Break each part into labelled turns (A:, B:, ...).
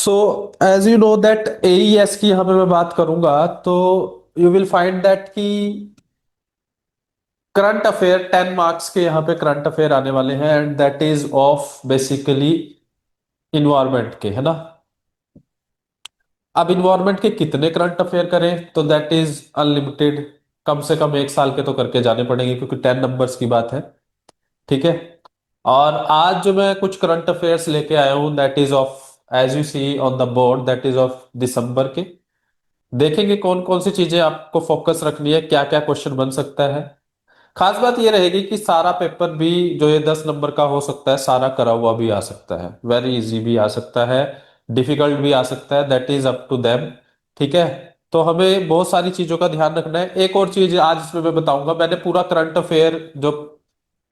A: So as you know that AES की यहाँ पे मैं बात करूंगा तो यू विल फाइंड दैट कि करंट अफेयर 10 मार्क्स के यहाँ पे करंट अफेयर आने वाले हैं and that is of basically environment के, है ना। अब इन्वायरमेंट के कितने करंट अफेयर करें तो दैट इज अनलिमिटेड। कम से कम एक साल के तो करके जाने पड़ेंगे क्योंकि 10 नंबर्स की बात है। ठीक है। और आज जो मैं कुछ करंट अफेयर्स लेके आया हूं that is of, as you see on the board, that is of दिसंबर के। देखेंगे कौन कौन सी चीजें आपको फोकस रखनी है, क्या क्या क्वेश्चन बन सकता है। खास बात यह रहेगी कि सारा पेपर भी जो ये 10 नंबर का हो सकता है सारा करा हुआ भी आ सकता है, वेरी इजी भी आ सकता है, डिफिकल्ट भी आ सकता है, that is up to them. ठीक है। तो हमें बहुत सारी चीजों का ध्यान रखना है। एक और चीज आज इसमें मैं बताऊंगा, मैंने पूरा करंट अफेयर जो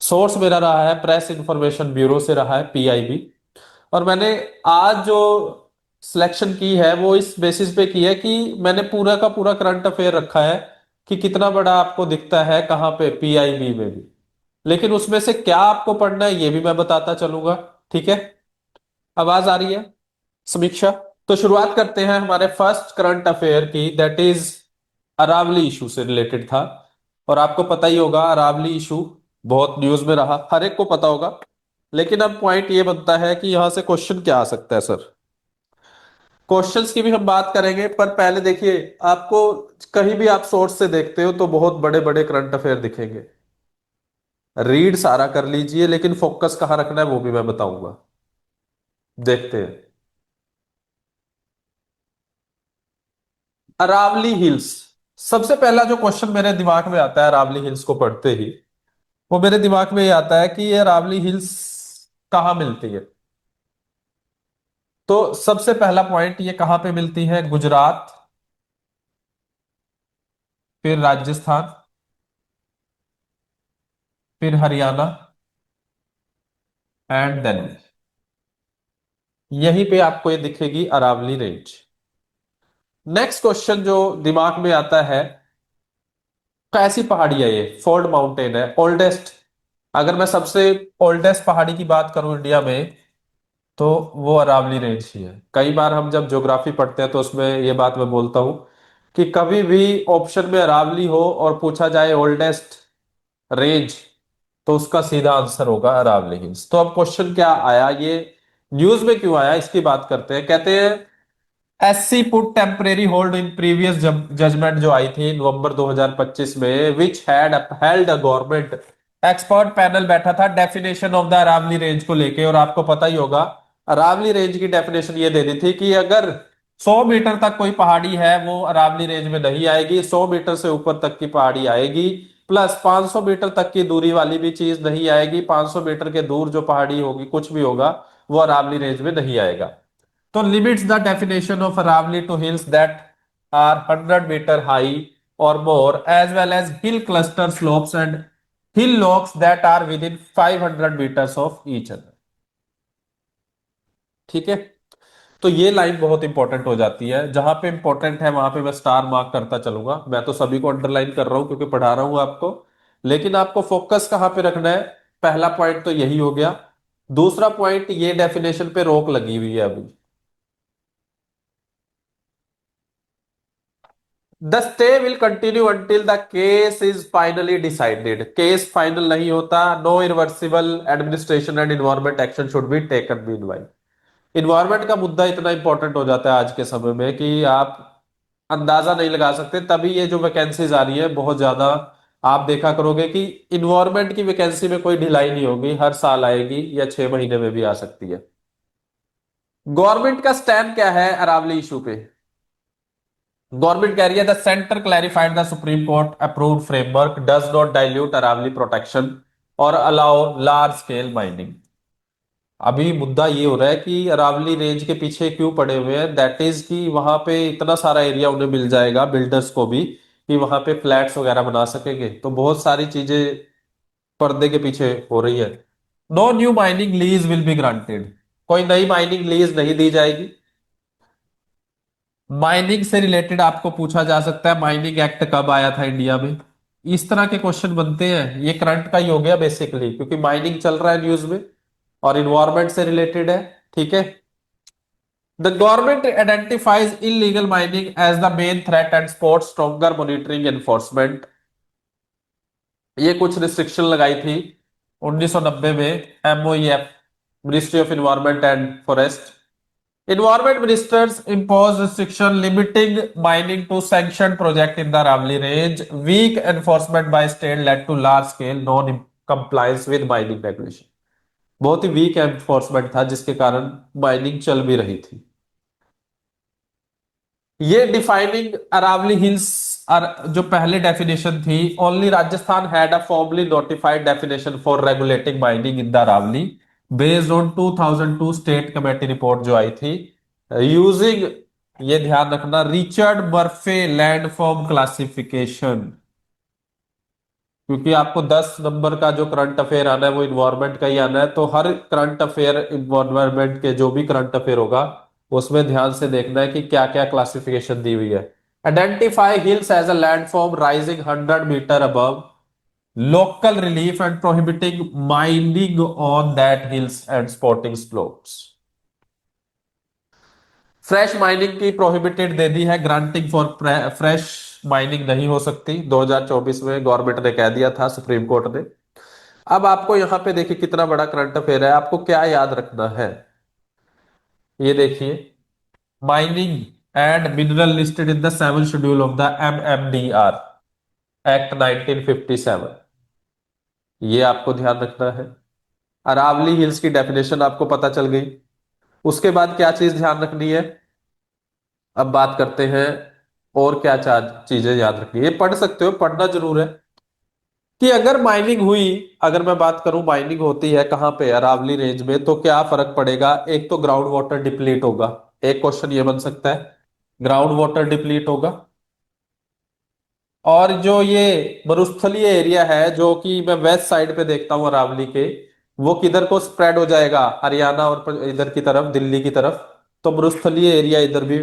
A: सोर्स मेरा रहा है प्रेस इंफॉर्मेशन ब्यूरो से रहा है, पीआईबी। और मैंने आज जो सिलेक्शन की है वो इस बेसिस पे की है कि मैंने पूरा का पूरा करंट अफेयर रखा है कि कितना बड़ा आपको दिखता है कहाँ पे, पीआईबी में भी। लेकिन उसमें से क्या आपको पढ़ना है ये भी मैं बताता चलूंगा। ठीक है। आवाज आ रही है? समीक्षा। तो शुरुआत करते हैं हमारे फर्स्ट करंट अफेयर की, दैट इज अरावली इशू से रिलेटेड था। और आपको पता ही होगा अरावली इशू बहुत न्यूज में रहा, हर एक को पता होगा। लेकिन अब पॉइंट ये बनता है कि यहां से क्वेश्चन क्या आ सकता है सर। क्वेश्चंस की भी हम बात करेंगे पर पहले देखिए, आपको कहीं भी आप सोर्स से देखते हो तो बहुत बड़े बड़े करंट अफेयर दिखेंगे। रीड सारा कर लीजिए लेकिन फोकस कहाँ रखना है वो भी मैं बताऊंगा। देखते हैं। अरावली हिल्स, सबसे पहला जो क्वेश्चन मेरे दिमाग में आता है अरावली हिल्स को पढ़ते ही, वो मेरे दिमाग में ये आता है कि ये अरावली हिल्स कहाँ मिलती है। तो सबसे पहला पॉइंट, ये कहाँ पे मिलती है? गुजरात, फिर राजस्थान, फिर हरियाणा एंड दिल्ली। यहीं पे आपको ये दिखेगी अरावली रेंज। नेक्स्ट क्वेश्चन जो दिमाग में आता है, कैसी पहाड़ी है ये? फोल्ड माउंटेन है, ओल्डेस्ट। अगर मैं सबसे ओल्डेस्ट पहाड़ी की बात करूं इंडिया में तो वो अरावली रेंज ही है। कई बार हम जब ज्योग्राफी पढ़ते हैं तो उसमें ये बात मैं बोलता हूं कि कभी भी ऑप्शन में अरावली हो और पूछा जाए ओल्डेस्ट रेंज तो उसका सीधा आंसर होगा अरावली हिल्स। तो अब क्वेश्चन क्या आया, ये न्यूज में क्यों आया इसकी बात करते हैं। कहते हैं SC put temporary hold in previous judgment जो आई थी नवंबर 2025 में, which had upheld a government expert panel बैठा था definition of the Aravalli range को लेके। और आपको पता ही होगा अरावली रेंज की डेफिनेशन ये दे दी थी कि अगर 100 मीटर तक कोई पहाड़ी है वो अरावली रेंज में नहीं आएगी, 100 मीटर से ऊपर तक की पहाड़ी आएगी, प्लस 500 मीटर तक की दूरी वाली भी चीज नहीं आएगी, 500 मीटर के दूर जो पहाड़ी होगी कुछ भी होगा वो अरावली रेंज में नहीं आएगा। तो limits the definition of Aravali to hills that are 100 meter high or more, as well as hill cluster slopes and hill locks that are within 500 meters of each other। ठीक है। तो ये लाइन बहुत important हो जाती है, जहां पे इंपॉर्टेंट है वहां पे मैं स्टार मार्क करता चलूंगा। मैं तो सभी को अंडरलाइन कर रहा हूं क्योंकि पढ़ा रहा हूं आपको। लेकिन आपको फोकस कहां पे रखना है? पहला पॉइंट तो यही हो गया। दूसरा पॉइंट, ये डेफिनेशन पे रोक लगी हुई है अभी। The stay will continue until the case is finally decided. Case final नहीं होता। No irreversible administration and environment action should be taken meanwhile. Environment का मुद्दा इतना इंपॉर्टेंट हो जाता है आज के समय में कि आप अंदाजा नहीं लगा सकते। तभी ये जो वैकेंसीज आ रही है बहुत ज्यादा, आप देखा करोगे कि इन्वायरमेंट की वैकेंसी में कोई ढिलाई नहीं होगी, हर साल आएगी या 6 महीने में भी आ सकती है। गवर्नमेंट का स्टैंड क्या है अरावली इशू पे? गवर्नमेंट कह रही है the centre clarified the supreme court approved framework does not dilute Aravalli protection और अलाउ लार्ज स्केल माइनिंग। अभी मुद्दा ये हो रहा है कि अरावली रेंज के पीछे क्यों पड़े हुए हैं, दैट इज कि वहां पे इतना सारा एरिया उन्हें मिल जाएगा बिल्डर्स को भी कि वहां पे फ्लैट्स वगैरह बना सकेंगे। तो बहुत सारी चीजें पर्दे के पीछे हो रही है। No new mining lease will be granted. कोई नई माइनिंग लीज नहीं दी जाएगी। माइनिंग से रिलेटेड आपको पूछा जा सकता है माइनिंग एक्ट कब आया था इंडिया में। इस तरह के क्वेश्चन बनते हैं। ये करंट का ही हो गया बेसिकली क्योंकि माइनिंग चल रहा है न्यूज में और इन्वायरमेंट से रिलेटेड है। ठीक है। The government identifies illegal mining as the main threat and support stronger monitoring enforcement. ये कुछ रिस्ट्रिक्शन लगाई थी 1990 में। MoEF, ministry of environment and forest. Environment ministers impose restriction limiting mining to sanctioned project in the Aravali range. Weak enforcement by state led to large scale non-compliance with mining regulation. बहुत ही week enforcement था जिसके कारण mining चल भी रही थी। ये defining Aravalli hills जो पहले डेफिनेशन थी, only Rajasthan had a formally notified definition for regulating mining in the Aravalli based on 2002 state committee report जो आई थी यूजिंग, ये ध्यान रखना, रिचर्ड मर्फे लैंडफॉर्म क्लासिफिकेशन। क्योंकि आपको 10 नंबर का जो करंट अफेयर आना है वो इन्वायरमेंट का ही आना है, तो हर करंट अफेयर इन्वायरमेंट के जो भी करंट अफेयर होगा उसमें ध्यान से देखना है कि क्या क्या क्लासिफिकेशन दी हुई है। Identify hills as a landform rising 100 metre above local relief and prohibiting mining on that hills and spotting slopes. Fresh mining की प्रोहिबिटेड दे दी है, ग्रांटिंग फॉर फ्रेश माइनिंग नहीं हो सकती 2024 में गवर्नमेंट ने कह दिया था, सुप्रीम कोर्ट ने। अब आपको यहां पे देखिए कितना बड़ा करंट अफेयर है, आपको क्या याद रखना है। ये देखिए, mining and mineral listed in the 7th schedule of the MMDR act 1957, ये आपको ध्यान रखना है। अरावली हिल्स की डेफिनेशन आपको पता चल गई। उसके बाद क्या चीज ध्यान रखनी है, अब बात करते हैं और क्या चार चीजें याद रखनी है। ये पढ़ सकते हो, पढ़ना जरूर है कि अगर माइनिंग हुई, अगर मैं बात करूं माइनिंग होती है कहां पे, अरावली रेंज में, तो क्या फर्क पड़ेगा। एक तो ग्राउंड वाटर डिप्लीट होगा, एक क्वेश्चन ये बन सकता है, ग्राउंड वाटर डिप्लीट होगा। और जो ये मरुस्थलीय एरिया है जो कि मैं वेस्ट साइड पे देखता हूँ अरावली के, वो किधर को स्प्रेड हो जाएगा, हरियाणा और इधर की तरफ, दिल्ली की तरफ। तो मरुस्थलीय एरिया इधर भी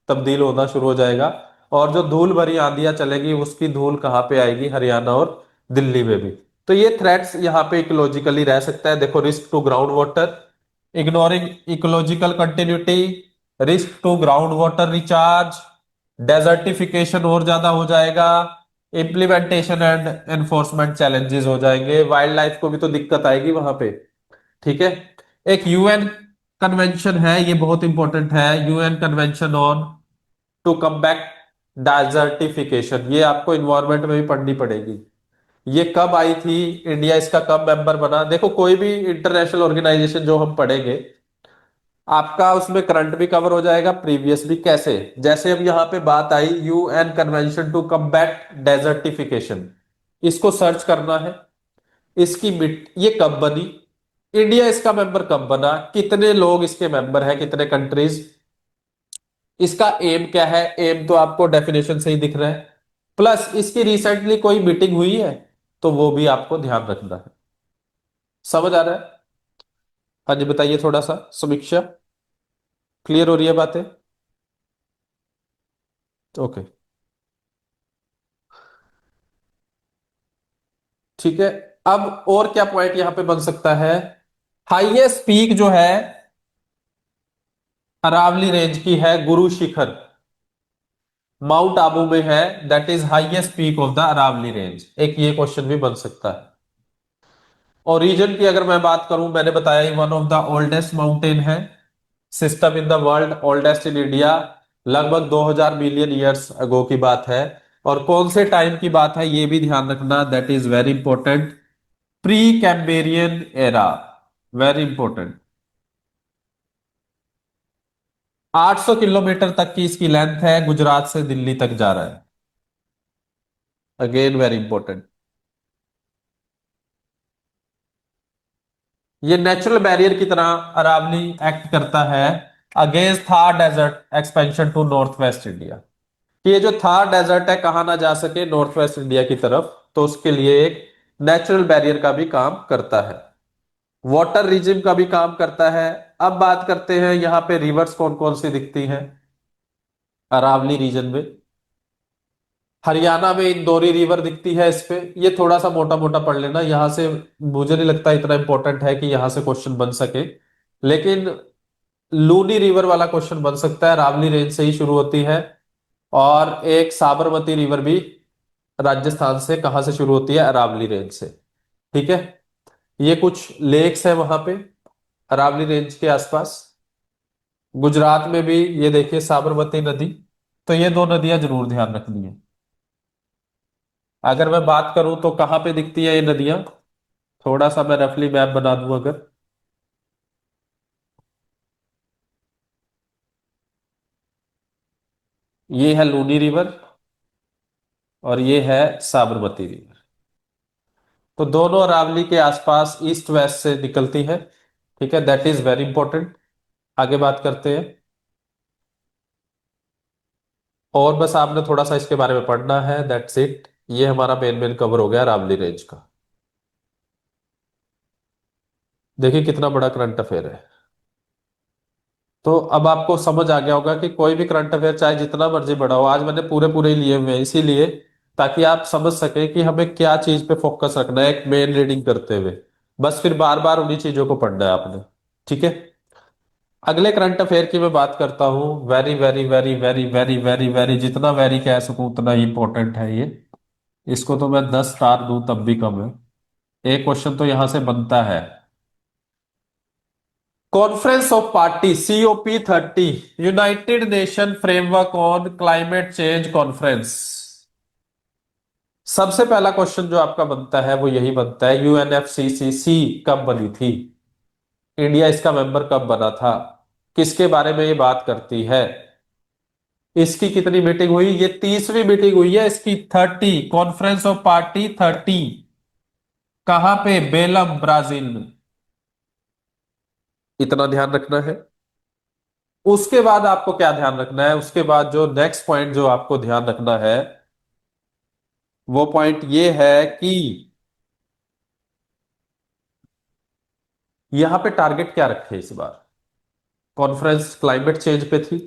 A: तब्दील होना शुरू हो जाएगा। और जो धूल भरी आंधियां चलेगी उसकी धूल कहाँ पे आएगी, हरियाणा और दिल्ली में भी। तो ये थ्रेट्स यहाँ पे इकोलॉजिकली रह सकता है। देखो, risk to ground water, ignoring ecological continuity, risk to ground water recharge, desertification और ज्यादा हो जाएगा, इम्प्लीमेंटेशन एंड एनफोर्समेंट चैलेंजेस हो जाएंगे, वाइल्ड लाइफ को भी तो दिक्कत आएगी वहां पे। ठीक है। एक यूएन कन्वेंशन है, ये बहुत इंपॉर्टेंट है, UN convention on to combat desertification, ये आपको इन्वायरमेंट में भी पढ़नी पड़ेगी। ये कब आई थी, इंडिया इसका कब मेंबर बना। देखो, कोई भी इंटरनेशनल ऑर्गेनाइजेशन जो हम पढ़ेंगे आपका उसमें करंट भी कवर हो जाएगा, प्रीवियस भी। कैसे, जैसे अब यहां पे बात आई UN convention to combat desertification, इसको सर्च करना है। इसकी मिट ये कब बनी, इंडिया इसका मेंबर कब बना, कितने लोग इसके मेंबर हैं, कितने कंट्रीज, इसका एम क्या है। एम तो आपको डेफिनेशन से ही दिख रहा है, प्लस इसकी रिसेंटली कोई मीटिंग हुई है तो वो भी आपको ध्यान रखना है। समझ आ रहा है। हाँ जी, बताइए, थोड़ा सा समीक्षा क्लियर हो रही है बातें। ओके, ठीक है। अब और क्या पॉइंट यहां पे बन सकता है, हाईएस्ट पीक जो है अरावली रेंज की है गुरु शिखर, माउंट आबू में है, that is highest peak of the Aravalli range. एक ये क्वेश्चन भी बन सकता है। और रीजन की अगर मैं बात करूं, मैंने बताया one of the oldest mountain है system in the world, oldest in India, लगभग 2000 मिलियन ईयर्स अगो की बात है। और कौन से टाइम की बात है ये भी ध्यान रखना, that is very important, pre Cambrian era, very important. 800 kilometre तक की इसकी लेंथ है, गुजरात से दिल्ली तक जा रहा है, अगेन वेरी इंपॉर्टेंट। ये नेचुरल बैरियर की तरह अरावली एक्ट करता है against Thar desert expansion to north west India. कि ये जो थार डेजर्ट है कहां ना जा सके, नॉर्थ वेस्ट इंडिया की तरफ, तो उसके लिए एक नेचुरल बैरियर का भी काम करता है, वाटर रिजिम का भी काम करता है। अब बात करते हैं यहां पे रिवर्स कौन कौन सी दिखती हैं अरावली रीजन में। हरियाणा में इंदौरी रिवर दिखती है इस पे, ये थोड़ा सा मोटा मोटा पढ़ लेना यहां से, मुझे नहीं लगता इतना इंपॉर्टेंट है कि यहां से क्वेश्चन बन सके। लेकिन लूनी रिवर वाला क्वेश्चन बन सकता है, रावली रेंज से ही शुरू होती है। और एक साबरमती रिवर भी राजस्थान से कहां से शुरू होती है? अरावली रेंज से। ठीक है, ये कुछ लेक्स है वहां पे अरावली रेंज के आसपास। गुजरात में भी ये देखिए साबरमती नदी। तो ये दो नदियां जरूर ध्यान रखनी है। अगर मैं बात करूं तो कहां पे दिखती है ये नदियां, थोड़ा सा मैं रफली मैप बना दूं अगर। ये है लूनी रिवर और ये है साबरमती रिवर। तो दोनों अरावली के आसपास ईस्ट वेस्ट से निकलती है। ठीक है, दैट इज वेरी इंपॉर्टेंट। आगे बात करते हैं। और बस आपने थोड़ा सा इसके बारे में पढ़ना है, दैट्स इट। ये हमारा मेन मेन कवर हो गया रावली रेंज का। देखिए कितना बड़ा करंट अफेयर है। तो अब आपको समझ आ गया होगा कि कोई भी करंट अफेयर चाहे जितना मर्जी बड़ा हो, आज मैंने पूरे पूरे लिए हुए हैं इसीलिए ताकि आप समझ सके कि हमें क्या चीज पे फोकस रखना है एक मेन रीडिंग करते हुए। बस फिर बार बार उन्हीं चीजों को पढ़ना है आपने। ठीक है, अगले करंट अफेयर की मैं बात करता हूं। Very very very very very very very, जितना वेरी कह सकूं उतना ही इंपॉर्टेंट है ये। इसको तो मैं 10 स्टार दूं तब भी कम है। एक क्वेश्चन तो यहां से बनता है। Conference of party COP30, United Nation framework on climate change conference. सबसे पहला क्वेश्चन जो आपका बनता है वो यही बनता है, UNFCCC कब बनी थी? इंडिया इसका मेंबर कब बना था? किसके बारे में ये बात करती है? इसकी कितनी मीटिंग हुई? ये 30वीं मीटिंग हुई है इसकी। 30, कॉन्फ्रेंस ऑफ पार्टी 30। कहां पे? बेलम ब्राजील में। इतना ध्यान रखना है। उसके बाद आपको क्या ध्यान रखना है? उसके बाद जो नेक्स्ट पॉइंट जो आपको ध्यान रखना है वो पॉइंट ये है कि यहां पे टारगेट क्या रखे इस बार। कॉन्फ्रेंस क्लाइमेट चेंज पे थी।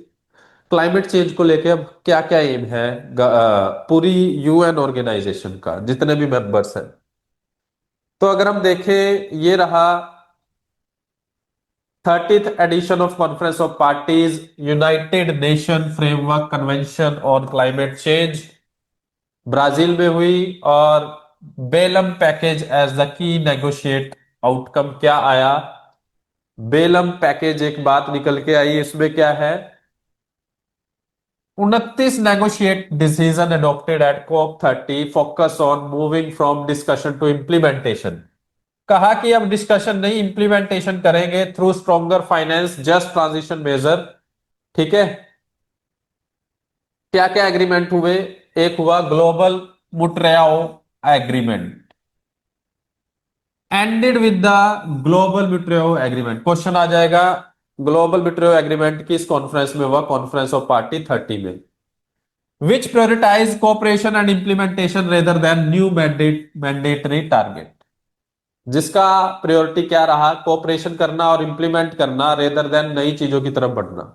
A: क्लाइमेट चेंज को लेके अब क्या क्या एम है पूरी UN ऑर्गेनाइजेशन का, जितने भी मेंबर्स हैं। तो अगर हम देखें, ये रहा 30th edition of conference of parties, United Nation framework convention on climate change, Brazil में हुई। और Belem package as the key negotiate outcome क्या आया? बेलम पैकेज एक बात निकल के आई, इसमें क्या है? 29 negotiate decision adopted at COP30, focus on moving from discussion to implementation. कहा कि अब डिस्कशन नहीं, इंप्लीमेंटेशन करेंगे through stronger finance, just transition measure. ठीक है, क्या क्या एग्रीमेंट हुए? एक हुआ global mutirao agreement, ended with the global mutirao agreement. Question आ जाएगा, ग्लोबल मुट्रेओ एग्रीमेंट किस कॉन्फ्रेंस में हुआ? कॉन्फ्रेंस ऑफ पार्टी 30 में। Which prioritise cooperation and implementation rather than new mandatory target. जिसका प्रायोरिटी क्या रहा? कोऑपरेशन करना और इंप्लीमेंट करना रेदर देन नई चीजों की तरफ बढ़ना।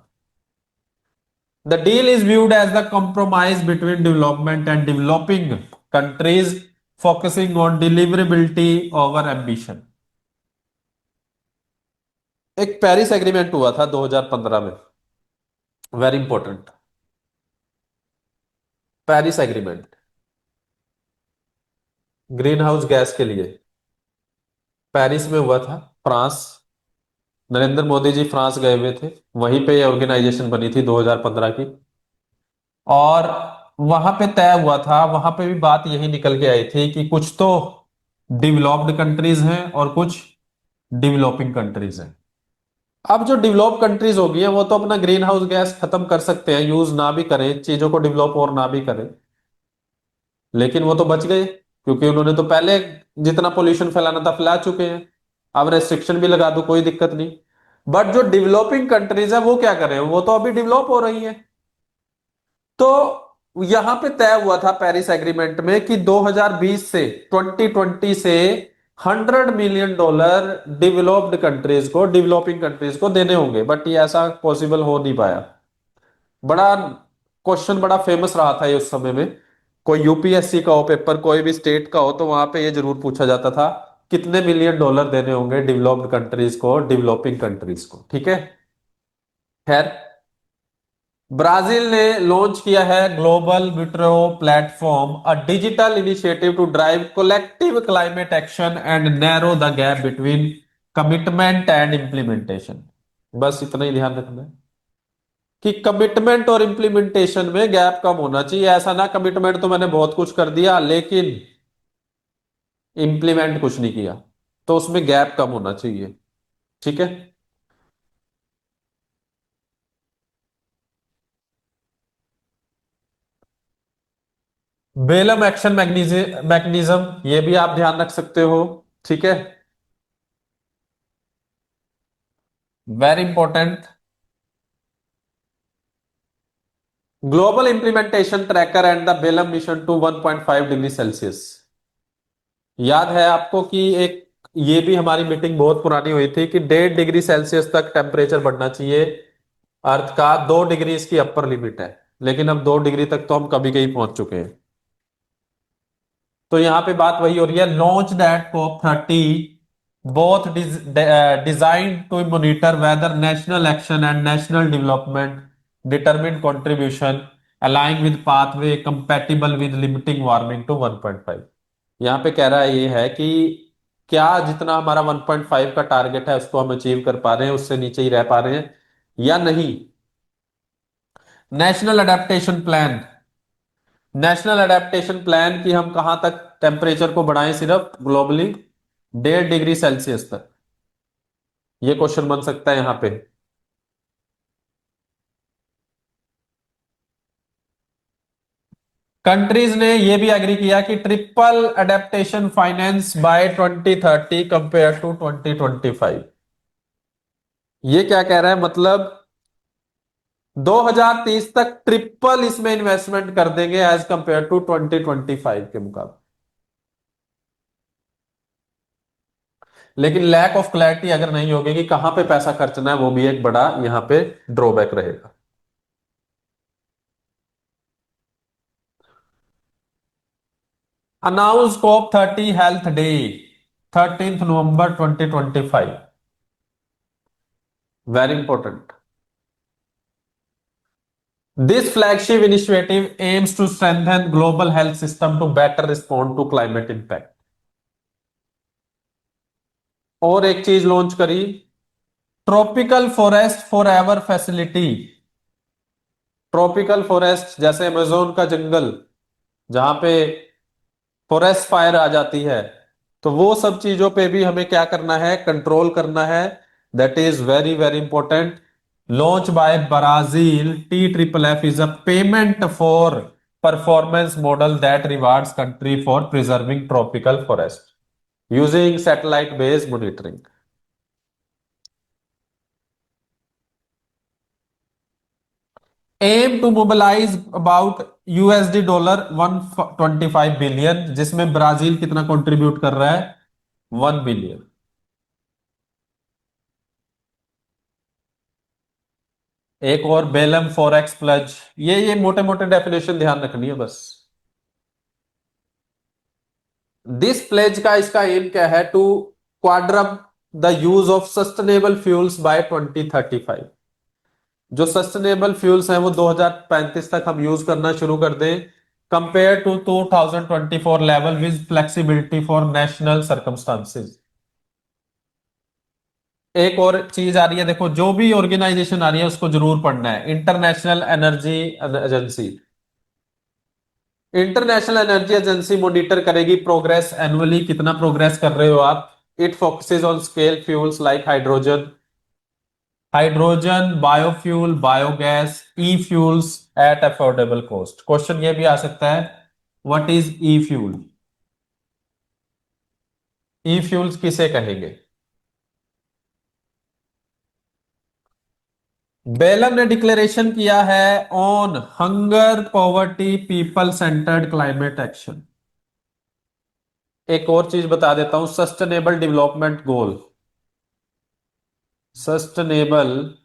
A: The deal is viewed as the compromise between development and developing countries, focusing on deliverability over ambition। एक पेरिस एग्रीमेंट हुआ था 2015 में, very important. Paris agreement green house gas के लिए पेरिस में हुआ था, फ्रांस। नरेंद्र मोदी जी फ्रांस गए हुए थे, वहीं पे ये ऑर्गेनाइजेशन बनी थी 2015 की। और वहां पे तय हुआ था, वहां पे भी बात यही निकल के आई थी कि कुछ तो डेवलप्ड कंट्रीज हैं और कुछ डेवलपिंग कंट्रीज हैं। अब जो डेवलप कंट्रीज होगी हैं वो तो अपना ग्रीन हाउस गैस खत्म कर सकते हैं, यूज ना भी करें चीजों को, डेवलप और ना भी करें। लेकिन वो तो बच गए क्योंकि उन्होंने तो पहले जितना पोल्यूशन फैलाना था फैला चुके हैं। अब रेस्ट्रिक्शन भी लगा दो कोई दिक्कत नहीं। बट जो डेवलपिंग कंट्रीज है वो क्या करें? वो तो अभी डेवलप हो रही है। तो यहां पे तय हुआ था पेरिस एग्रीमेंट में कि 2020 से 2020 से $100 मिलियन डेवलप्ड कंट्रीज को, डेवलपिंग कंट्रीज को देने होंगे। बट ये ऐसा पॉसिबल हो नहीं पाया। बड़ा क्वेश्चन बड़ा फेमस रहा था ये उस समय में। कोई UPSC का हो पेपर, कोई भी स्टेट का हो, तो वहां पे ये जरूर पूछा जाता था कितने $1 मिलियन देने होंगे डेवलप्ड कंट्रीज को डेवलपिंग कंट्रीज को। ठीक है, खैर, ब्राजील ने लॉन्च किया है ग्लोबल विट्रो platform, a digital initiative to drive collective climate action and narrow the gap between commitment and implementation. बस इतना ही ध्यान रखना है कि कमिटमेंट और इम्प्लीमेंटेशन में गैप कम होना चाहिए। ऐसा ना कमिटमेंट तो मैंने बहुत कुछ कर दिया लेकिन इम्प्लीमेंट कुछ नहीं किया, तो उसमें गैप कम होना चाहिए। ठीक है। बेलम एक्शन मैग्नीज्म ये भी आप ध्यान रख सकते हो। ठीक है। Very important. Global implementation tracker and the Belem mission to 1.5 degree Celsius. याद है आपको कि एक ये भी हमारी मीटिंग बहुत पुरानी हुई थी कि 1.5 डिग्री सेल्सियस तक टेम्परेचर बढ़ना चाहिए अर्थ का। 2 डिग्री इसकी अपर लिमिट है, लेकिन अब 2 डिग्री तक तो हम कभी कहीं पहुंच चुके हैं। तो यहां पे बात वही हो रही है, launch that COP30 both design to monitor whether national action and national development determine contribution align with pathway compatible with limiting warming to 1.5। यहाँ पे कह रहा है ये है कि क्या जितना हमारा 1.5 का टारगेट है उसको हम अचीव कर पा रहे हैं, उससे नीचे ही रह पा रहे हैं या नहीं। National adaptation plan, national adaptation plan की हम कहां तक टेम्परेचर को बढ़ाएं, सिर्फ ग्लोबली 1.5 डिग्री सेल्सियस तक। ये क्वेश्चन बन सकता है यहां पे। कंट्रीज ने ये भी एग्री किया कि triple adaptation finance by 2030 compare to 2025। ये क्या कह रहा है, मतलब 2030 तक ट्रिपल इसमें इन्वेस्टमेंट कर देंगे एज कंपेयर टू 2025 के मुकाबले। लेकिन लैक ऑफ क्लैरिटी अगर नहीं होगी कि कहां पे पैसा खर्चना है, वो भी एक बड़ा यहां पे ड्रॉबैक रहेगा। अनाउंस COP30 हेल्थ डे 13 नवंबर 2025। Very important. This flagship initiative aims to strengthen global health system to better respond to climate impact. और एक चीज लॉन्च करी, tropical forest forever facility. Tropical forest जैसे अमेजोन का जंगल, जहां पे फॉरेस्ट फायर आ जाती है, तो वो सब चीजों पे भी हमें क्या करना है, कंट्रोल करना है। That is very very important. Launch by Brazil, TFFF is a payment for performance model that rewards country for preserving tropical forest using satellite based monitoring. Aim to mobilize about $125 billion, जिसमें Brazil कितना contribute कर रहा है, 1 billion. एक और Belum forex plunge, ये मोटे मोटे डेफिनेशन ध्यान रखनी है बस। दिस प्लेज का इसका एम क्या है, to quadruple the use of sustainable fuels by 2035। जो सस्टेनेबल फ्यूल्स हैं वो 2035 तक हम यूज करना शुरू कर दें, compare to 2024 level with flexibility for national circumstances. एक और चीज आ रही है, देखो जो भी ऑर्गेनाइजेशन आ रही है उसको जरूर पढ़ना है, international energy agency. International energy agency monitor करेगी प्रोग्रेस एनुअली, कितना प्रोग्रेस कर रहे हो आप। It focuses on scale fuels like hydrogen, biofuel, biogas, E fuels at affordable cost. Question ये भी आ सकता है, what is E fuel. E fuels किसे कहेंगे। बेलम ने डिक्लेरेशन किया है on hunger poverty people centred climate action. एक और चीज बता देता हूं, sustainable development goal, sustainable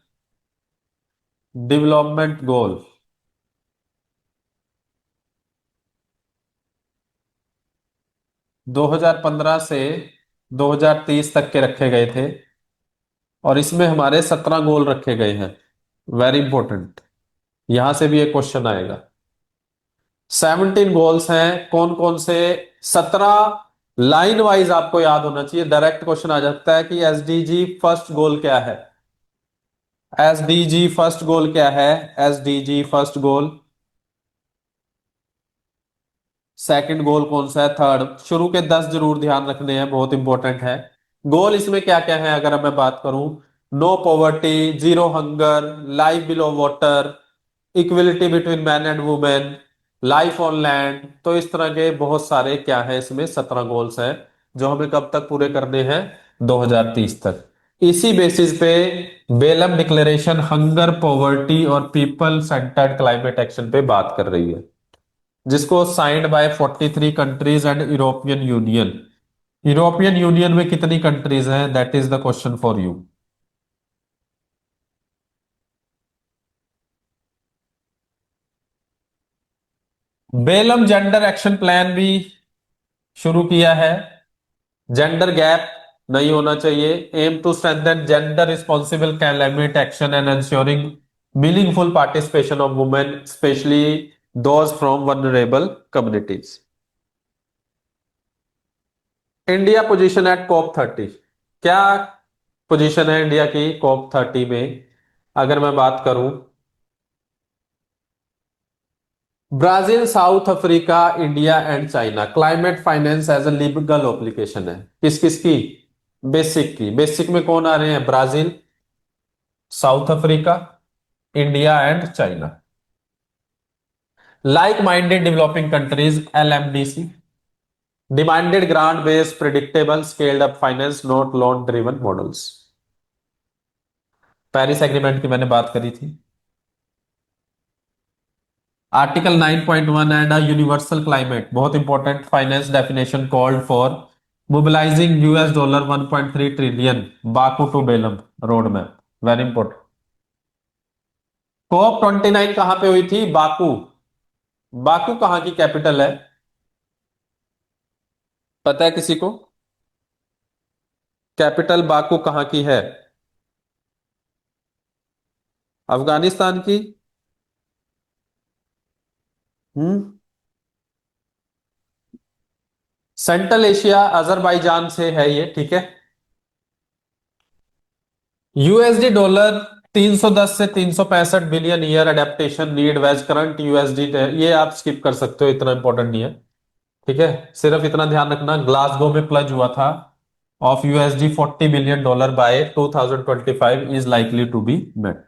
A: development goal 2015 से 2030 तक के रखे गए थे, और इसमें हमारे 17 गोल रखे गए हैं। वेरी इंपॉर्टेंट, यहां से भी एक क्वेश्चन आएगा। 17 गोल्स हैं, कौन कौन से? 17 लाइन वाइज आपको याद होना चाहिए, डायरेक्ट क्वेश्चन आ जाता है कि एसडीजी फर्स्ट गोल क्या है। एसडीजी फर्स्ट गोल क्या है? SDG first goal. Second goal कौन सा है? थर्ड। शुरू के 10 जरूर ध्यान रखने हैं, बहुत इंपॉर्टेंट है। गोल इसमें क्या क्या है अगर मैं बात करूं? No poverty, zero hunger, life below water, equality between man and women, life on land. तो इस तरह के बहुत सारे क्या है, इसमें 17 गोल्स हैं जो हमें कब तक पूरे करने हैं? 2030 तक। इसी बेसिस पे बेलम डिक्लेरेशन हंगर, पॉवर्टी और पीपल सेंटर्ड क्लाइमेट एक्शन पे बात कर रही है, जिसको signed by 43 countries and European Union. European Union में कितनी कंट्रीज हैं? That is the question for you. Belem gender action plan भी शुरू किया है। जेंडर गैप नहीं होना चाहिए। Aim to strengthen gender responsible climate action and ensuring meaningful participation of women, specially those from vulnerable communities. India position at COP30। क्या position है India की COP30 में अगर मैं बात करूं? Brazil, South Africa, India and China. Climate finance as a legal application है, किस किस की? बेसिक की। बेसिक में कौन आ रहे हैं? Brazil, South Africa, India and China. Like minded developing countries, LMDC। Demanded grant based predictable scaled up finance, not loan driven models. Paris agreement की मैंने बात करी थी। Article 9.1 and a universal climate, बहुत important finance definition called for mobilising $1.3 trillion Baku to Belem road map. Very important. COP29 कहां पे हुई थी? बाकू। बाकू कहां की कैपिटल है? पता है किसी को? कैपिटल बाकू कहां की है? अफगानिस्तान की? हम्म। सेंट्रल एशिया, अजरबैजान से है ये, ठीक है। यूएसडी डॉलर 310 से 365 बिलियन ईयर एडेप्टेशन नीड वेज करंट यूएसडी। ये आप स्किप कर सकते हो, इतना इंपॉर्टेंट नहीं है। ठीक है, सिर्फ इतना ध्यान रखना, ग्लासगो में प्लज हुआ था of $40 billion by 2025 is likely to be met.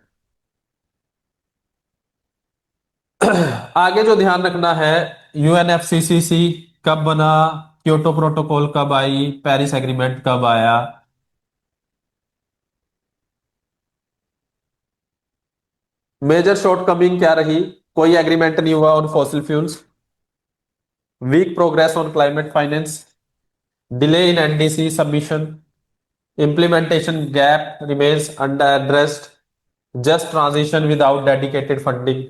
A: आगे जो ध्यान रखना है, UNFCCC कब बना? क्योटो प्रोटोकॉल कब आई? पेरिस एग्रीमेंट कब आया? मेजर शॉर्टकमिंग क्या रही? कोई एग्रीमेंट नहीं हुआ on fossil fuels, weak progress on climate finance, delay in NDC submission, implementation gap remains unaddressed, just transition without dedicated funding।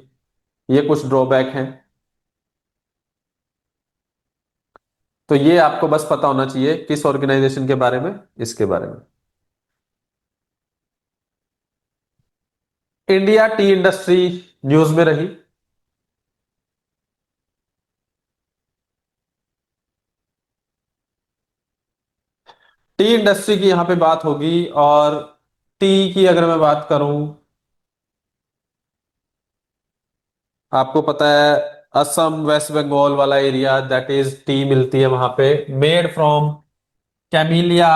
A: ये कुछ ड्रॉबैक हैं। तो ये आपको बस पता होना चाहिए किस ऑर्गेनाइजेशन के बारे में, इसके बारे में। इंडिया टी इंडस्ट्री न्यूज में रही। टी इंडस्ट्री की यहां पे बात होगी। और टी की अगर मैं बात करूं, आपको पता है असम, वेस्ट बंगाल वाला एरिया, दैट इज टी मिलती है वहां पे, made from camellia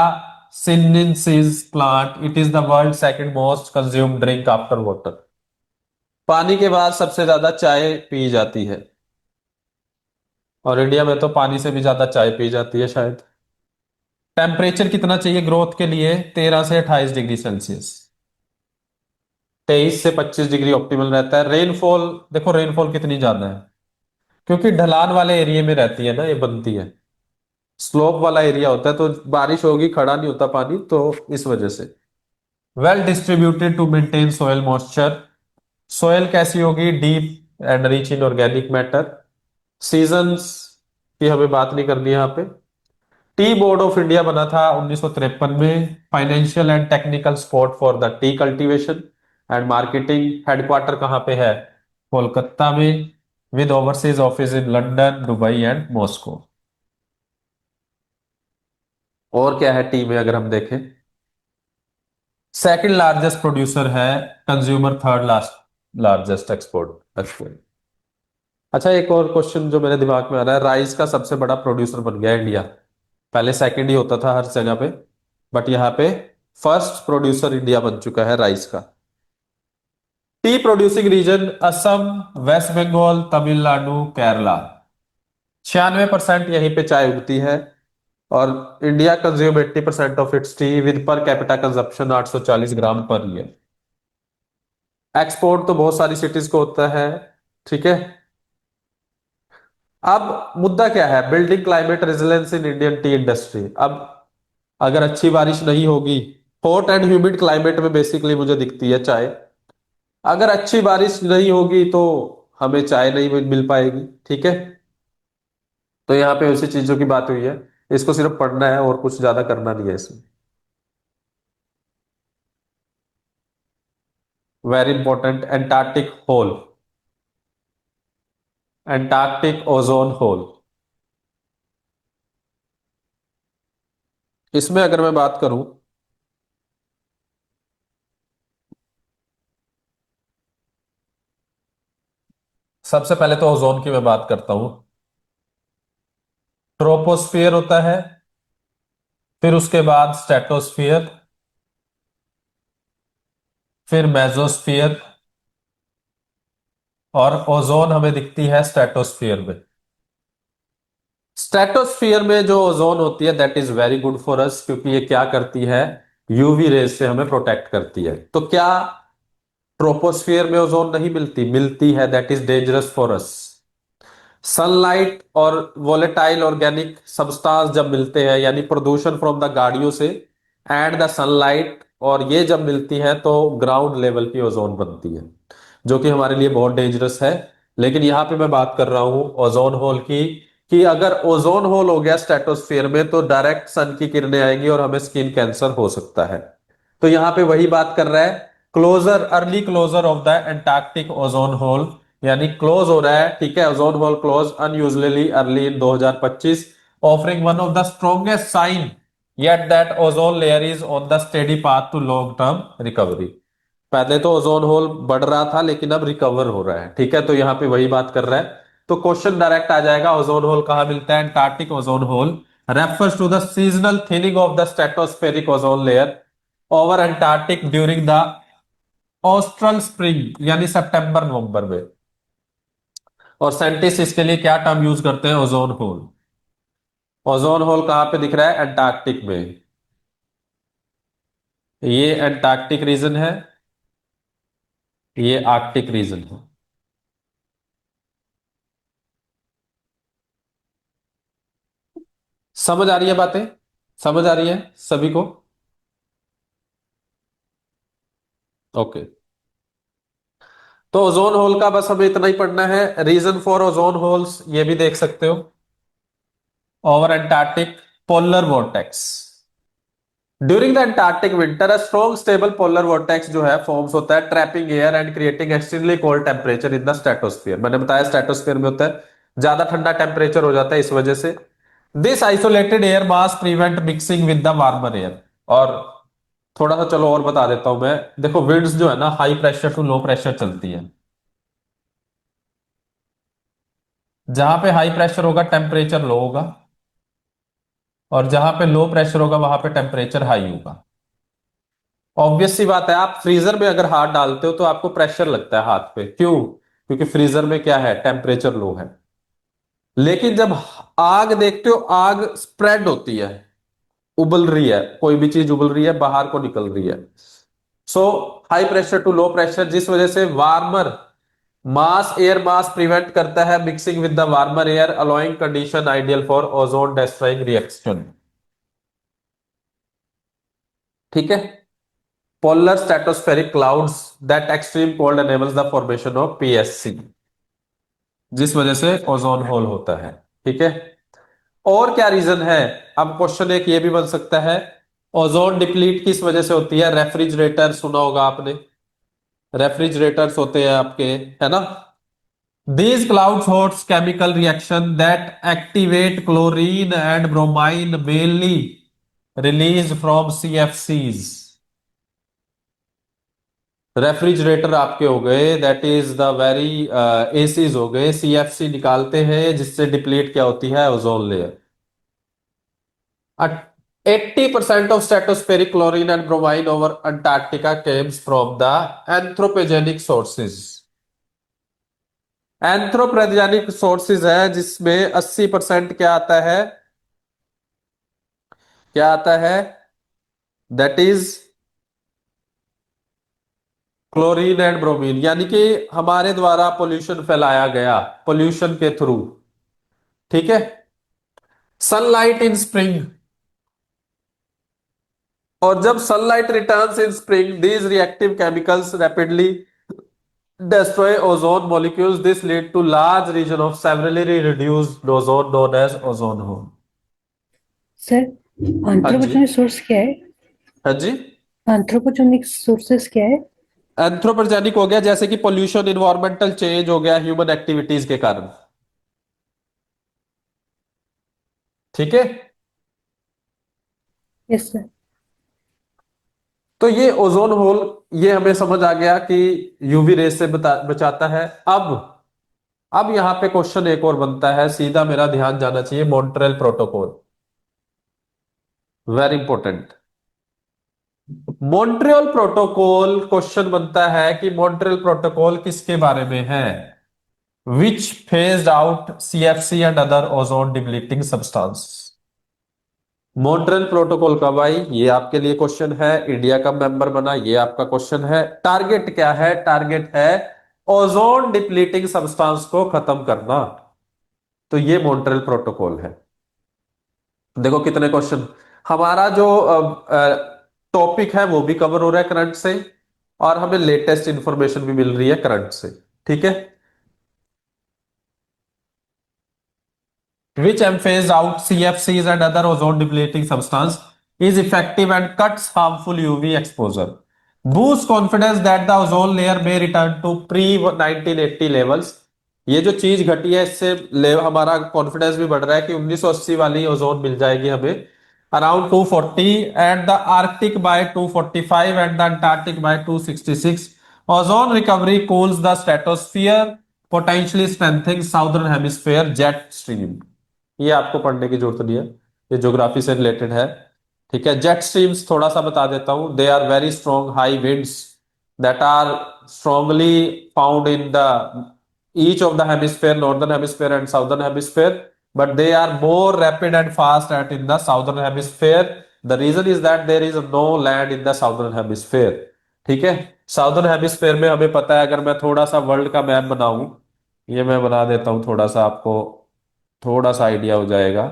A: sinensis plant। It is the world's second most consumed drink after water। पानी के बाद सबसे ज्यादा चाय पी जाती है, और इंडिया में तो पानी से भी ज्यादा चाय पी जाती है शायद। टेम्परेचर कितना चाहिए ग्रोथ के लिए? 13 से 28 डिग्री सेल्सियस। 23 से 25 डिग्री ऑप्टिमल रहता है। रेनफॉल देखो, रेनफॉल कितनी ज्यादा है, क्योंकि ढलान वाले एरिया में रहती है ना ये बनती है। स्लोप वाला एरिया होता है तो बारिश होगी, खड़ा नहीं होता पानी, तो इस वजह से। Well distributed to maintain soil moisture. Soil कैसी होगी? Deep and rich in organic matter. Seasons की हमें बात नहीं करनी है यहाँ पे। टी बोर्ड ऑफ इंडिया बना था 1953 में, financial and technical support for the T cultivation. And marketing headquarter कहाँ पे है? कोलकाता में, with overseas office in London, Dubai and Moscow. और क्या है टी में अगर हम देखें? सेकंड लार्जेस्ट प्रोड्यूसर है, consumer third last largest export export. अच्छा, एक और क्वेश्चन जो मेरे दिमाग में आ रहा है, राइस का सबसे बड़ा प्रोड्यूसर बन गया इंडिया। पहले सेकंड ही होता था हर जगह पे, बट यहाँ पे फर्स्ट प्रोड्यूसर इंडिया बन चुका है राइस का। Tea producing region Assam, West Bengal, Tamil Nadu, Kerala. 96% यहीं पे चाय उगती है। और India consume 80% of its tea with per capita consumption 840 gram per year. Export तो बहुत सारी सिटीज को होता है। ठीक है। अब मुद्दा क्या है? Building climate resilience in Indian T industry. अब अगर अच्छी बारिश नहीं होगी, हॉट एंड ह्यूमिड क्लाइमेट में बेसिकली मुझे दिखती है चाय, अगर अच्छी बारिश नहीं होगी तो हमें चाय नहीं मिल पाएगी। ठीक है। तो यहाँ पे उसी चीजों की बात हुई है। इसको सिर्फ पढ़ना है और कुछ ज्यादा करना नहीं है इसमें। Very important, Antarctic hole. Antarctic ozone hole. इसमें अगर मैं बात करूं, सबसे पहले तो ओजोन की मैं बात करता हूं। ट्रोपोस्फियर होता है, फिर उसके बाद स्ट्रेटोस्फियर, फिर मेसोस्फियर, और ओजोन हमें दिखती है स्ट्रेटोस्फियर में। स्ट्रेटोस्फियर में जो ओजोन होती है that is very good for us, क्योंकि ये क्या करती है? यूवी रेज से हमें प्रोटेक्ट करती है। तो क्या ट्रोपोस्फियर में ओजोन नहीं मिलती? मिलती है, that is dangerous for us. Sunlight और वोलेटाइल ऑर्गेनिक सब्सटेंस जब मिलते हैं, यानी प्रदूषण फ्रॉम द गाड़ियों से एंड द सनलाइट, और ये जब मिलती है तो ग्राउंड लेवल की ओजोन बनती है, जो कि हमारे लिए बहुत डेंजरस है। लेकिन यहां पे मैं बात कर रहा हूं ओजोन होल की, कि अगर ओजोन होल हो गया स्ट्रेटोस्फियर में तो डायरेक्ट सन की किरणें आएंगी और हमें स्किन कैंसर हो सकता है। तो यहां पे वही बात कर रहा है, closure, early closure of the Antarctic ozone hole, यानी क्लोज हो रहा है। ठीक है, ozone hole close unusually early in 2025, offering one of the strongest sign yet that ozone layer is on the steady path to long term recovery. पहले तो ozone hole बढ़ रहा था लेकिन अब रिकवर हो रहा है। ठीक है, तो यहां पे वही बात कर रहा है। तो क्वेश्चन डायरेक्ट आ जाएगा, ओजोन होल कहां मिलता है? Antarctic ozone hole refers to the seasonal thinning of the stratospheric ozone layer over Antarctic during the austral spring, यानी सितंबर नवंबर में। और साइंटिस्ट इसके लिए क्या टर्म यूज करते हैं? Ozone hole. ओजोन होल कहां पे दिख रहा है? अंटार्कटिक में। ये अंटार्कटिक रीजन है, ये आर्कटिक रीजन है। समझ आ रही है बातें? समझ आ रही है सभी को? ओके। तो ओजोन होल का बस हमें इतना ही पढ़ना है। रीजन फॉर ओजोन होल्स ये भी देख सकते हो, over Antarctic polar vortex. During the Antarctic winter a strong stable polar vortex जो है फॉर्म्स होता है, trapping air and creating extremely cold temperature in the stratosphere. मैंने बताया स्ट्रेटोस्फियर में होता है, ज्यादा ठंडा टेम्परेचर हो जाता है इस वजह से। This isolated air mass prevent mixing with the warmer air. और थोड़ा सा चलो और बता देता हूं मैं। देखो विंड्स जो है ना, high pressure to low pressure चलती है। जहां पे हाई प्रेशर होगा टेम्परेचर लो होगा, और जहां पे लो प्रेशर होगा वहां पे टेम्परेचर हाई होगा। ऑब्वियस सी बात है, आप फ्रीजर में अगर हाथ डालते हो तो आपको प्रेशर लगता है हाथ पे। क्यों? क्योंकि फ्रीजर में क्या है? टेम्परेचर लो है। लेकिन जब आग देखते हो, आग स्प्रेड होती है, उबल रही है, कोई भी चीज उबल रही है, बाहर को निकल रही है। So high pressure to low pressure, जिस वजह से warmer mass, air mass prevent करता है mixing with the warmer air, allowing condition ideal for ozone destroying reaction. ठीक है। Polar stratospheric clouds that extreme cold enables the formation of PSC, जिस वजह से ओजोन होल होता है। ठीक है। और क्या रीजन है? अब क्वेश्चन एक ये भी बन सकता है, ओजोन डिप्लीट किस वजह से होती है? रेफ्रिजरेटर सुना होगा आपने। रेफ्रिजरेटर्स होते हैं आपके, है ना। These clouds host chemical reaction that activate chlorine and bromine, mainly released from CFCs. Refrigerator आपके हो गए, that is the very ACs हो गए, सीएफसी निकालते हैं जिससे डिप्लीट क्या होती है, ozone layer. 80% of stratospheric chlorine and bromine over Antarctica comes from the anthropogenic sources। Anthropogenic sources है जिसमें 80% क्या आता है, क्या आता है, that is chlorine and bromine, यानी कि हमारे द्वारा पोल्यूशन फैलाया गया, पोल्यूशन के थ्रू। ठीक है। सनलाइट इन स्प्रिंग, और जब sunlight returns in spring these reactive chemicals rapidly destroy ozone molecules. This lead to large region of severely reduced ozone known as ozone hole।
B: Sir,
A: हाँ जी,
B: anthropogenic सोर्स क्या है?
A: हाँ जी।
B: anthropogenic sources क्या है?
A: Anthropogenic हो गया जैसे कि पोल्यूशन, इन्वायरमेंटल चेंज हो गया ह्यूमन एक्टिविटीज के कारण। ठीक है।
B: Yes sir.
A: तो ये ओजोन होल, ये हमें समझ आ गया कि यूवी रेस से बचाता है। अब यहां पे क्वेश्चन एक और बनता है, सीधा मेरा ध्यान जाना चाहिए Montreal protocol, very important. Montreal protocol question बनता है कि मॉन्ट्रियल प्रोटोकॉल किसके बारे में है, which phased out CFC and other ozone depleting substance. Montreal protocol कब आई, ये आपके लिए क्वेश्चन है। इंडिया कब मेंबर बना, ये आपका क्वेश्चन है। टारगेट क्या है, टारगेट है ओजोन डिप्लीटिंग सब्सटेंस को खत्म करना। तो ये मॉन्ट्रियल प्रोटोकॉल है। देखो कितने क्वेश्चन, हमारा जो टॉपिक है वो भी कवर हो रहा है करंट से, और हमें लेटेस्ट इंफॉर्मेशन भी मिल रही है करंट से। ठीक है। which emphasizes out CFCs and other ozone depleting substance, is effective and cuts harmful UV exposure, boosts confidence that the ozone layer may return to pre 1980 levels। ये जो चीज घटी है इससे हमारा कॉन्फिडेंस भी बढ़ रहा है कि 1980 वाली ओजोन मिल जाएगी हमें around 240 and the Arctic by 245 and the Antarctic by 266। Ozone recovery cools the stratosphere, potentially strengthening southern hemisphere jet stream. ये आपको पढ़ने की जरूरत नहीं है, ये ज्योग्राफी से रिलेटेड है। ठीक है। जेट स्ट्रीम्स थोड़ा सा बता देता हूं, they are very strong high winds that are strongly found in the each of the hemisphere, northern hemisphere and southern hemisphere, but they are more rapid and fast at in the southern hemisphere। the reason is that there is no land in the southern hemisphere। ठीक है। Southern hemisphere में हमें पता है, अगर मैं थोड़ा सा वर्ल्ड का मैप बनाऊं, ये मैं बना देता हूं थोड़ा सा, आपको थोड़ा सा आइडिया हो जाएगा।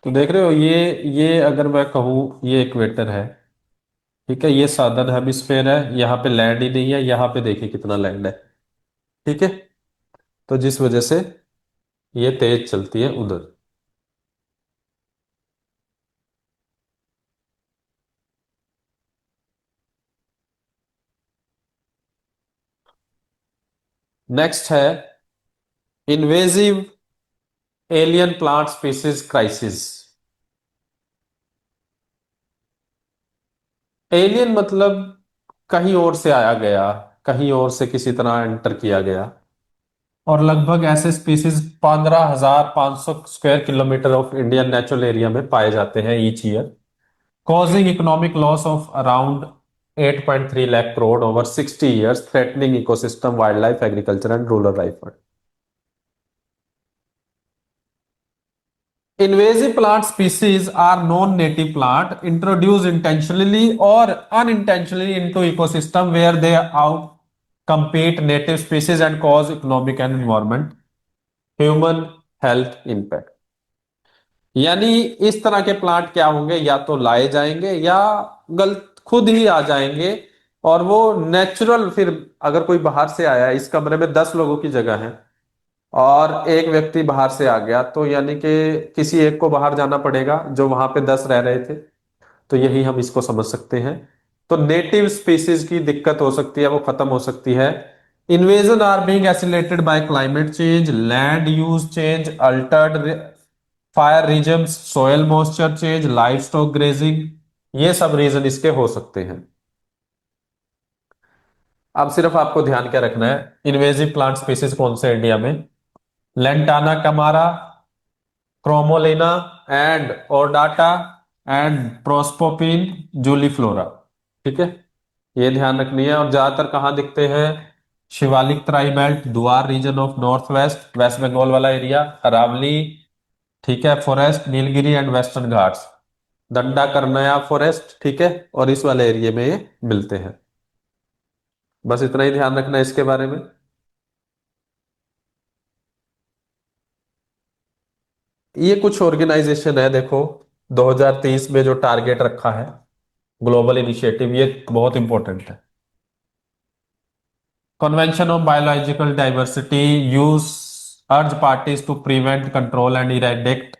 A: तो देख रहे हो, ये अगर मैं कहूँ ये इक्वेटर है। ठीक है। ये साउदर्न हेमिस्फेयर है, यहाँ पे लैंड ही नहीं है, यहाँ पे देखिए कितना लैंड है। ठीक है। तो जिस वजह से ये तेज चलती है उधर। नेक्स्ट है invasive alien plant species crisis. Alien मतलब कहीं और से आया गया, कहीं और से किसी तरह एंटर किया गया, और लगभग ऐसे species 15,500 square kilometre of Indian natural area में पाए जाते हैं each year, causing economic loss of around 8.3 lakh crore over 60 years, threatening ecosystem, wildlife, agriculture, and rural livelihood। Invasive plant species are non-native plant introduced intentionally or unintentionally into ecosystem where they out compete native species and cause economic and environment human health impact। यानी इस तरह के plant क्या होंगे, या तो लाए जाएंगे या गलत खुद ही आ जाएंगे और वो नेचुरल, फिर अगर कोई बाहर से आया है, इस कमरे में 10 लोगों की जगह है और एक व्यक्ति बाहर से आ गया, तो यानी कि किसी एक को बाहर जाना पड़ेगा जो वहां पे 10 रह रहे थे। तो यही हम इसको समझ सकते हैं। तो नेटिव स्पीसीज की दिक्कत हो सकती है, वो खत्म हो सकती है। Invasion are being accelerated by climate change, land use change, altered fire regions, soil moisture change, livestock grazing, ये सब रीजन इसके हो सकते हैं। अब सिर्फ आपको ध्यान क्या रखना है, इन्वेजिव प्लांट स्पीसीज कौन से हैं इंडिया में? Lantana camara, Chromolaena and odorata and Prosopis juliflora. ठीक है, ये ध्यान रखनी है। और ज्यादातर कहाँ दिखते हैं? Shivalik Terai belt, Duar region of north west, west Bengal वाला एरिया, अरावली, ठीक है, forest, Nilgiri and Western Ghats, Dandakaranya forest, ठीक है, और इस वाले एरिया में ये मिलते हैं। बस इतना ही ध्यान रखना है इसके बारे में। ये कुछ ऑर्गेनाइजेशन है, देखो 2030 में जो टारगेट रखा है, ग्लोबल इनिशिएटिव, ये बहुत इंपॉर्टेंट है। Convention on biological diversity urges parties to prevent, control and eradicate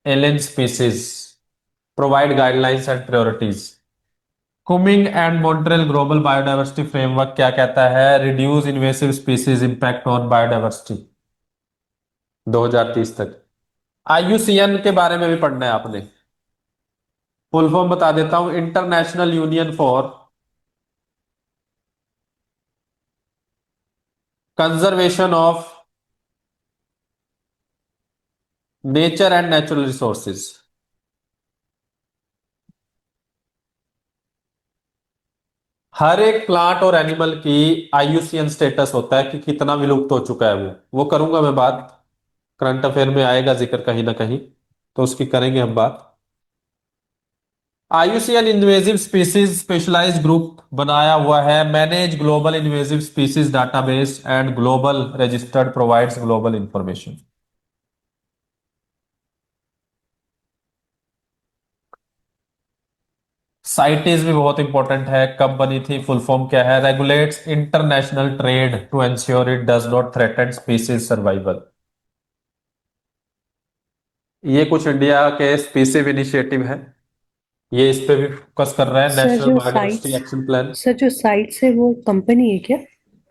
A: alien species, provide guidelines and priorities. Kunming and Montreal global biodiversity framework क्या कहता है? Reduce invasive species impact on biodiversity 2030 तक। IUCN के बारे में भी पढ़ना है आपने। फुल फॉर्म बता देता हूं, International Union for Conservation of Nature and Natural Resources. हर एक प्लांट और एनिमल की आईयूसीएन स्टेटस होता है कि कितना विलुप्त हो चुका है वो करूंगा मैं बात, करंट अफेयर में आएगा जिक्र कहीं ना कहीं, तो उसकी करेंगे हम बात। IUCN invasive species specialised group बनाया हुआ है, manage global invasive species database and global registered, provides global information. CITES भी बहुत इंपॉर्टेंट है, कब बनी थी, फुल फॉर्म क्या है? Regulates international trade to ensure it does not threaten species survival. ये कुछ इंडिया के स्पीसीज इनिशिएटिव है, ये इस पे भी फोकस कर रहा है,
B: सर
A: नेशनल
B: जो
A: biodiversity
B: sites
A: action plan.
B: Sir जो साइट्स है वो कंपनी है क्या?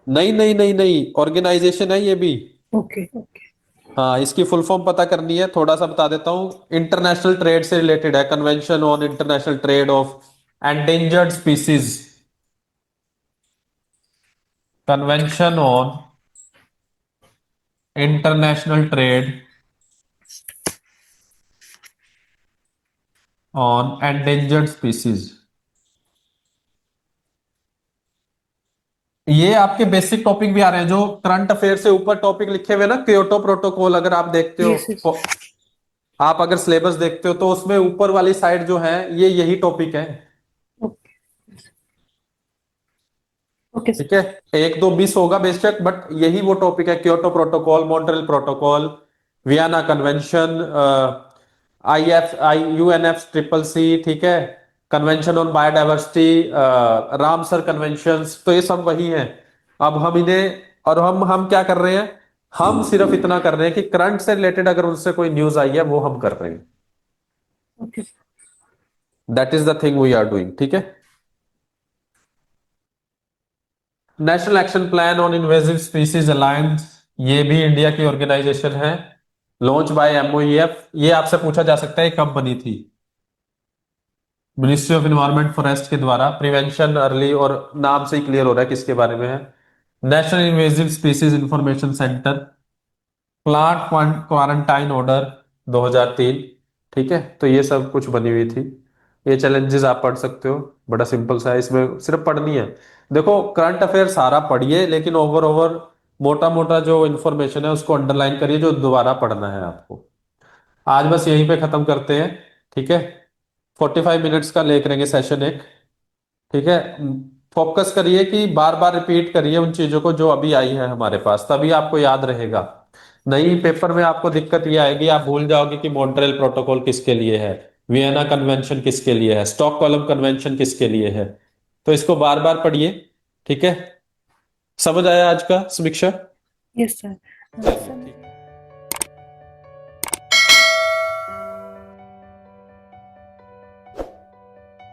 A: नहीं नहीं नहीं नहीं, ऑर्गेनाइजेशन है ये भी।
B: Okay okay.
A: हाँ, इसकी फुल फॉर्म पता करनी है, थोड़ा सा बता देता हूँ। इंटरनेशनल ट्रेड से रिलेटेड है, convention on international trade off endangered species, convention on international trade on endangered species. ये आपके बेसिक टॉपिक भी आ रहे हैं जो करंट अफेयर से ऊपर टॉपिक लिखे हुए ना, क्योटो प्रोटोकॉल, अगर आप देखते हो,
B: यस यस।
A: आप अगर सिलेबस देखते हो तो उसमें ऊपर वाली साइड जो है ये यही टॉपिक है।
B: ओके ओके
A: ठीक है, एक दो मिस होगा बेशक, बट यही वो टॉपिक है, Kyoto protocol, Montreal protocol, Vienna convention, UNF triple C, ठीक है, convention on biodiversity, Ramsar conventions, तो ये सब वही है। अब हम इन्हें, और हम क्या कर रहे हैं, हम सिर्फ इतना कर रहे हैं कि करंट से रिलेटेड अगर उनसे कोई न्यूज आई है वो हम कर रहे हैं।
B: Okay.
A: That is the thing we are doing. ठीक है, national action plan on invasive species alliance, ये भी इंडिया की ऑर्गेनाइजेशन है, लॉन्च बाय एमओईएफ। ये आपसे पूछा जा सकता है कब बनी थी? मिनिस्ट्री ऑफ इन्वायरमेंट फॉरेस्ट के द्वारा, प्रिवेंशन अर्ली, और नाम से ही क्लियर हो रहा है किसके बारे में है। National invasive species information centre, plant quarantine order 2003। ठीक है, तो ये सब कुछ बनी हुई थी। ये चैलेंजेस आप पढ़ सकते हो, बड़ा सिंपल सा है, इसमें सिर्फ पढ़नी है। देखो करंट अफेयर सारा पढ़िए, लेकिन ओवर ओवर मोटा मोटा जो इन्फॉर्मेशन है उसको अंडरलाइन करिए, जो दोबारा पढ़ना है आपको। आज बस यहीं पे खत्म करते हैं। ठीक है, 45 मिनट्स का ले करेंगे सेशन एक। ठीक है, फोकस करिए कि बार बार रिपीट करिए उन चीजों को जो अभी आई है हमारे पास, तभी आपको याद रहेगा। नहीं, पेपर में आपको दिक्कत ये आएगी, आप भूल जाओगे कि मॉन्ट्रियल प्रोटोकॉल किसके लिए है, वियना कन्वेंशन किसके लिए है, स्टॉकहोल्म कन्वेंशन किसके लिए है। तो इसको बार बार पढ़िए। ठीक है, समझ आया आज का समीक्षा?
B: Yes sir.
A: चलिए
B: सर
A: ठीक।